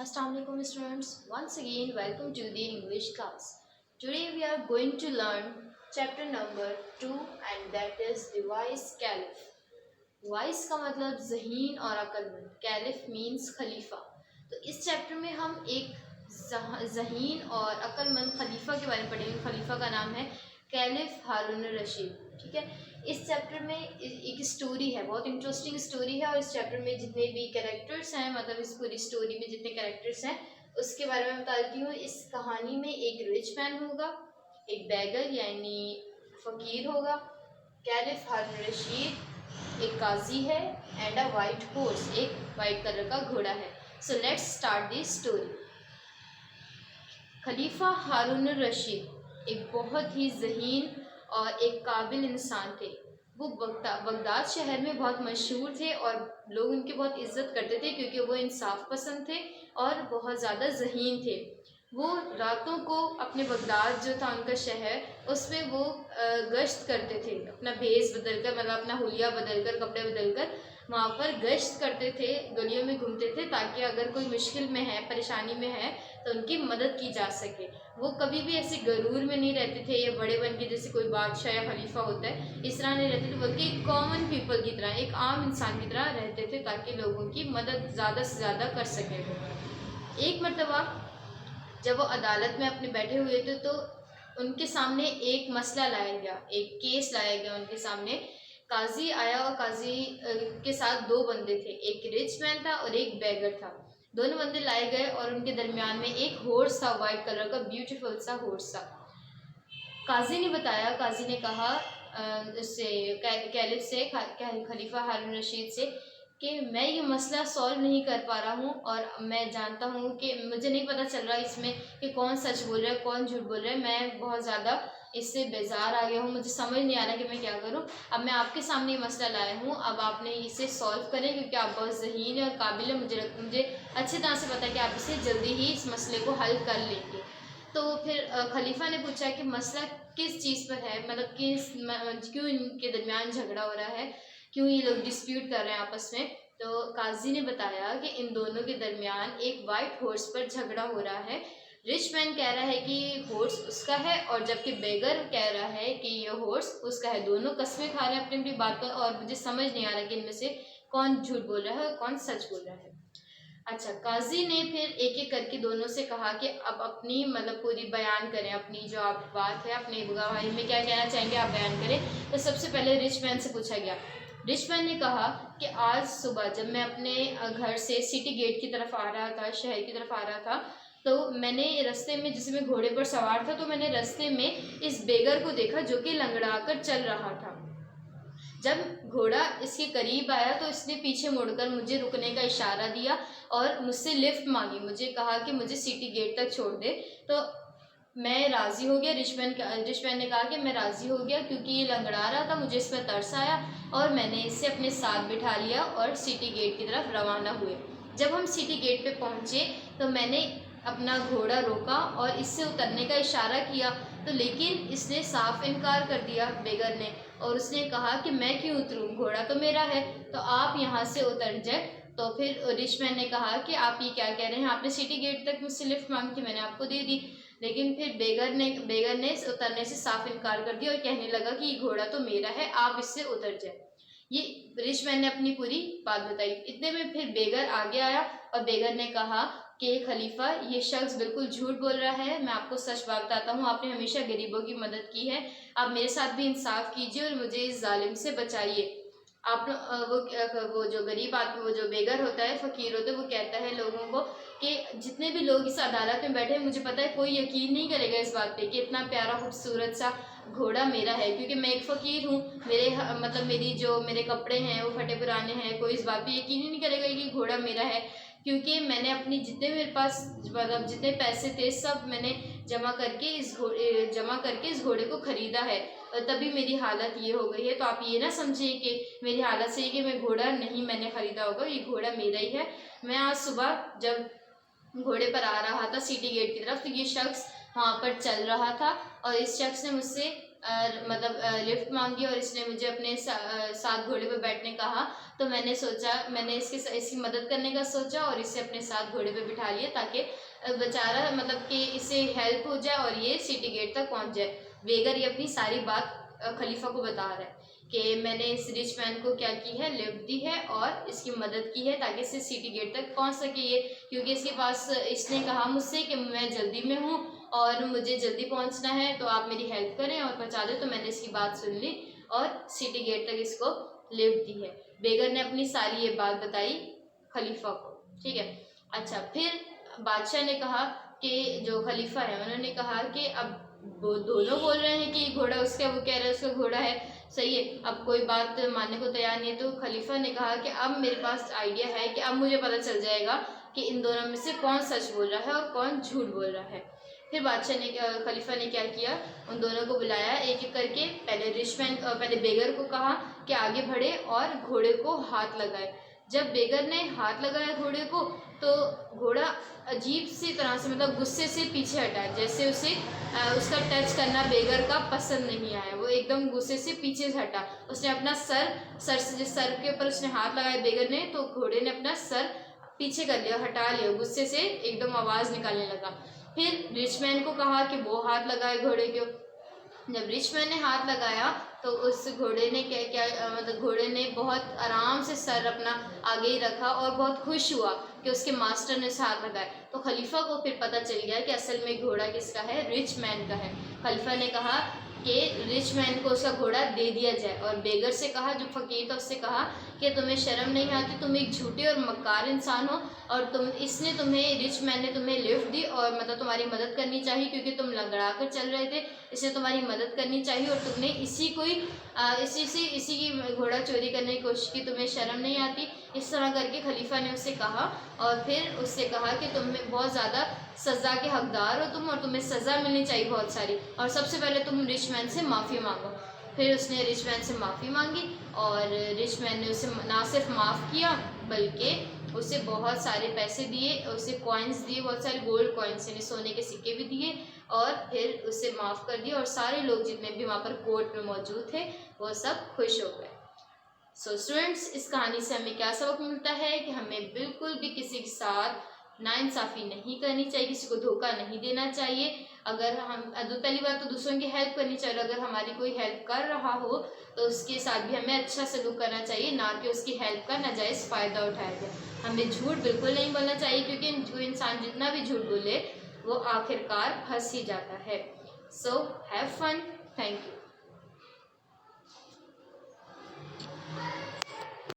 Assalamualaikum students. Once again, welcome to the English class. Today we are going to learn chapter number 2 and that is the wise caliph. Vice का मतलब जहीन और अक्लमंद, caliph means खलीफा। तो इस chapter में हम एक जहीन और अक्लमंद खलीफा के बारे में पढ़ेंगे। खलीफा का नाम है कैलिफ हारून रशीद। ठीक है, इस चैप्टर में एक स्टोरी है, बहुत इंटरेस्टिंग स्टोरी है। और इस चैप्टर में जितने भी कैरेक्टर्स हैं, मतलब इस पूरी स्टोरी में जितने कैरेक्टर्स हैं उसके बारे में बता देती हूँ। इस कहानी में एक रिच मैन होगा, एक बैगर यानी फ़कीर होगा, कैलिफ हारून रशीद, एक काजी है एंड अ वाइट हॉर्स, एक वाइट कलर का घोड़ा है। So let's start the story. खलीफा हारून रशीद एक बहुत ही ज़हीन और एक काबिल इंसान थे। वो बगदाद शहर में बहुत मशहूर थे और लोग उनकी बहुत इज्जत करते थे क्योंकि वो इंसाफ पसंद थे और बहुत ज़्यादा ज़हीन थे। वो रातों को अपने बगदाद जो था उनका शहर, उसमें वो गश्त करते थे, अपना भेस बदल कर, मतलब अपना हुलिया बदल कर, कपड़े बदल कर वहाँ पर गश्त करते थे, गलियों में घूमते थे ताकि अगर कोई मुश्किल में है, परेशानी में है तो उनकी मदद की जा सके। वो कभी भी ऐसे गरूर में नहीं रहते थे या बड़े बन के जैसे कोई बादशाह या खलीफा होता है इस तरह नहीं रहते थे, बल्कि एक कॉमन पीपल की तरह, एक आम इंसान की तरह रहते थे ताकि लोगों की मदद ज़्यादा से ज़्यादा कर सके। वो एक मरतबा जब वो अदालत में अपने बैठे हुए थे तो उनके सामने एक मसला लाया गया, एक केस लाया गया उनके सामने। काजी आया और काजी के साथ दो बंदे थे, एक रिच मैन था और एक बैगर था। दोनों बंदे लाए गए और उनके दरमियान में एक हॉर्स था, वाइट कलर का ब्यूटीफुल सा हॉर्स था। काजी ने बताया, काजी ने कहा उससे, कैलिफ से, खलीफा हारून रशीद से कि मैं ये मसला सॉल्व नहीं कर पा रहा हूँ और मैं जानता हूँ कि मुझे नहीं पता चल रहा इसमें कि कौन सच बोल रहा है कौन झूठ बोल रहा है। मैं बहुत ज़्यादा इससे बेजार आ गया हूँ, मुझे समझ नहीं आ रहा कि मैं क्या करूँ। अब मैं आपके सामने ये मसला लाया हूँ, अब आपने इसे सॉल्व करें क्योंकि आप बहुत ज़हीन है और काबिल है। मुझे अच्छी तरह से पता है कि आप इसे जल्दी ही इस मसले को हल कर लेंगे। तो फिर खलीफा ने पूछा कि मसला किस चीज़ पर है, मतलब क्यों इनके दरमियान झगड़ा हो रहा है, क्यों ये लोग डिस्प्यूट कर रहे हैं आपस में। तो काजी ने बताया कि इन दोनों के दरमियान एक वाइट हॉर्स पर झगड़ा हो रहा है। रिच मैन कह रहा है कि हॉर्स उसका है और जबकि बेगर कह रहा है कि ये हॉर्स उसका है। दोनों कस्में खा रहे हैं अपनी अपनी बात पर और मुझे समझ नहीं आ रहा कि इनमें से कौन झूठ बोल रहा है और कौन सच बोल रहा है। अच्छा, काजी ने फिर एक एक करके दोनों से कहा कि अब अपनी मतलब पूरी बयान करें, अपनी जो आप बात है अपने गवाही में क्या कहना चाहेंगे आप बयान करें। तो सबसे पहले रिच मैन से पूछा गया। रिच मैन ने कहा कि आज सुबह जब मैं अपने घर से सिटी गेट की तरफ आ रहा था, शहर की तरफ आ रहा था, तो मैंने रास्ते में, जिसमें मैं घोड़े पर सवार था, तो मैंने रास्ते में इस बेगर को देखा जो कि लंगड़ा कर चल रहा था। जब घोड़ा इसके करीब आया तो इसने पीछे मुड़कर मुझे रुकने का इशारा दिया और मुझसे लिफ्ट मांगी, मुझे कहा कि मुझे सिटी गेट तक छोड़ दे। तो मैं राज़ी हो गया। रिचमैन ने कहा कि मैं राज़ी हो गया क्योंकि ये लंगड़ा रहा था, मुझे इस पर तरस आया और मैंने इसे अपने साथ बिठा लिया और सिटी गेट की तरफ रवाना हुए। जब हम सिटी गेट पे पहुँचे तो मैंने अपना घोड़ा रोका और इससे उतरने का इशारा किया, तो लेकिन इसने साफ इनकार कर दिया बेगर ने, और उसने कहा कि मैं क्यों उतरूं, घोड़ा तो मेरा है, तो आप यहाँ से उतर जाए। तो फिर रिचमैन ने कहा कि आप ये क्या कह रहे हैं, आपने सिटी गेट तक मुझसे लिफ्ट मांगी थी, मैंने आपको दे दी। लेकिन फिर बेगर ने उतरने से साफ इनकार कर दिया और कहने लगा कि ये घोड़ा तो मेरा है, आप इससे उतर जाए। ये रिचमैन ने अपनी पूरी बात बताई। इतने में फिर बेगर आगे आया और बेगर ने कहा कि खलीफा, ये शख्स बिल्कुल झूठ बोल रहा है, मैं आपको सच बात बताता हूँ, आपने हमेशा गरीबों की मदद की है, आप मेरे साथ भी इंसाफ कीजिए और मुझे इस जालिम से बचाइए। आप वो जो गरीब आदमी, वो जो बेगर होता है, फ़कीर होता है, वो कहता है लोगों को कि जितने भी लोग इस अदालत में बैठे हैं, मुझे पता है कोई यकीन नहीं करेगा इस बात पे कि इतना प्यारा खूबसूरत सा घोड़ा मेरा है, क्योंकि मैं एक फ़कीर हूँ। मतलब मेरी जो मेरे कपड़े हैं वो फटे पुराने हैं, कोई इस बात पे यकीन ही नहीं करेगा कि घोड़ा मेरा है, क्योंकि मैंने अपनी जितने मेरे पास मतलब जितने पैसे थे सब मैंने जमा करके इस घोड़े को ख़रीदा है, तभी मेरी हालत ये हो गई है। तो आप ये ना समझिए कि मेरी हालत से कि मैं घोड़ा नहीं मैंने ख़रीदा होगा, ये घोड़ा मेरा ही है। मैं आज सुबह जब घोड़े पर आ रहा था सिटी गेट की तरफ, तो ये शख्स वहाँ पर चल रहा था और इस शख्स ने मुझसे लिफ्ट मांगी और इसने मुझे अपने साथ घोड़े पे बैठने कहा। तो मैंने इसकी मदद करने का सोचा और इसे अपने साथ घोड़े पे बिठा लिया ताकि बेचारा कि इसे हेल्प हो जाए और ये सिटी गेट तक पहुंच जाए। बेगर ये अपनी सारी बात खलीफा को बता रहा है कि मैंने इस रिच मैन को क्या की है, लिफ्ट दी है और इसकी मदद की है ताकि इसे सिटी गेट तक पहुंच सके ये, क्योंकि इसने कहा मुझसे कि मैं जल्दी में हूँ और मुझे जल्दी पहुंचना है, तो आप मेरी हेल्प करें और पहुंचा दें। तो मैंने इसकी बात सुन ली और सिटी गेट तक इसको लिफ्ट दी है। बेगर ने अपनी सारी ये बात बताई खलीफा को, ठीक है। अच्छा, फिर बादशाह ने कहा कि जो खलीफा है उन्होंने कहा कि अब वो दोनों बोल रहे हैं कि घोड़ा उसका, वो कह रहा है उसका घोड़ा है, सही है, अब कोई बात मानने को तैयार नहीं है। तो खलीफा ने कहा कि अब मेरे पास आइडिया है कि अब मुझे पता चल जाएगा कि इन दोनों में से कौन सच बोल रहा है और कौन झूठ बोल रहा है। फिर खलीफा ने क्या किया, उन दोनों को बुलाया एक एक करके। पहले बेगर को कहा कि आगे बढ़े और घोड़े को हाथ लगाए। जब बेगर ने हाथ लगाया घोड़े को तो घोड़ा अजीब सी तरह से गुस्से से पीछे हटा, जैसे उसका टच करना बेगर का पसंद नहीं आया। वो एकदम गुस्से से पीछे से हटा। उसने अपना सर के ऊपर उसने हाथ लगाया बेगर ने, तो घोड़े ने अपना सर पीछे कर लिया, हटा लिया, गुस्से से एकदम आवाज़ निकालने लगा। फिर रिचमैन को कहा कि वो हाथ लगाए घोड़े को। जब रिचमैन ने हाथ लगाया तो उस घोड़े ने घोड़े ने बहुत आराम से सर अपना आगे ही रखा और बहुत खुश हुआ कि उसके मास्टर ने उसे हाथ लगाया। तो खलीफा को फिर पता चल गया कि असल में घोड़ा किसका है, रिचमैन का है। खलीफा ने कहा कि रिचमैन को उसका घोड़ा दे दिया जाए और बेगर से कहा, जो फकीर था उससे कहा कि तुम्हें शर्म नहीं आती, तुम एक झूठे और मक्कार इंसान हो और रिचमैन ने तुम्हें लिफ्ट दी और तुम्हारी मदद करनी चाहिए क्योंकि तुम लंगड़ा कर चल रहे थे, इसने तुम्हारी मदद करनी चाहिए और तुमने इसी की घोड़ा चोरी करने की कोशिश की, तुम्हें शर्म नहीं आती। इस तरह करके खलीफा ने उससे कहा और फिर उससे कहा कि तुम बहुत ज़्यादा सज़ा के हकदार हो तुम और तुम्हें सज़ा मिलनी चाहिए बहुत सारी, और सबसे पहले तुम रिचमैन से माफ़ी मांगो। फिर उसने रिचमैन से माफ़ी मांगी और रिचमैन ने उसे ना सिर्फ माफ़ किया बल्कि उसे बहुत सारे पैसे दिए, उसे कॉइन्स दिए, बहुत सारे गोल्ड कॉइन्स यानी सोने के सिक्के भी दिए और फिर उसे माफ़ कर दिया और सारे लोग जितने भी वहाँ पर कोर्ट में मौजूद थे वो सब खुश हो गए। सो स्टूडेंट्स, इस कहानी से हमें क्या सबक मिलता है कि हमें बिल्कुल भी किसी के साथ नाइंसाफ़ी नहीं करनी चाहिए, किसी को धोखा नहीं देना चाहिए। अगर हम पहली बात तो दूसरों की हेल्प करनी चाहिए, अगर हमारी कोई हेल्प कर रहा हो तो उसके साथ भी हमें अच्छा सलूक करना चाहिए, ना कि उसकी हेल्प का नाजायज़ फ़ायदा उठाया जाए। हमें झूठ बिल्कुल नहीं बोलना चाहिए क्योंकि कोई इंसान जितना भी झूठ बोले वो आखिरकार फंस ही जाता है। So have fun, thank you.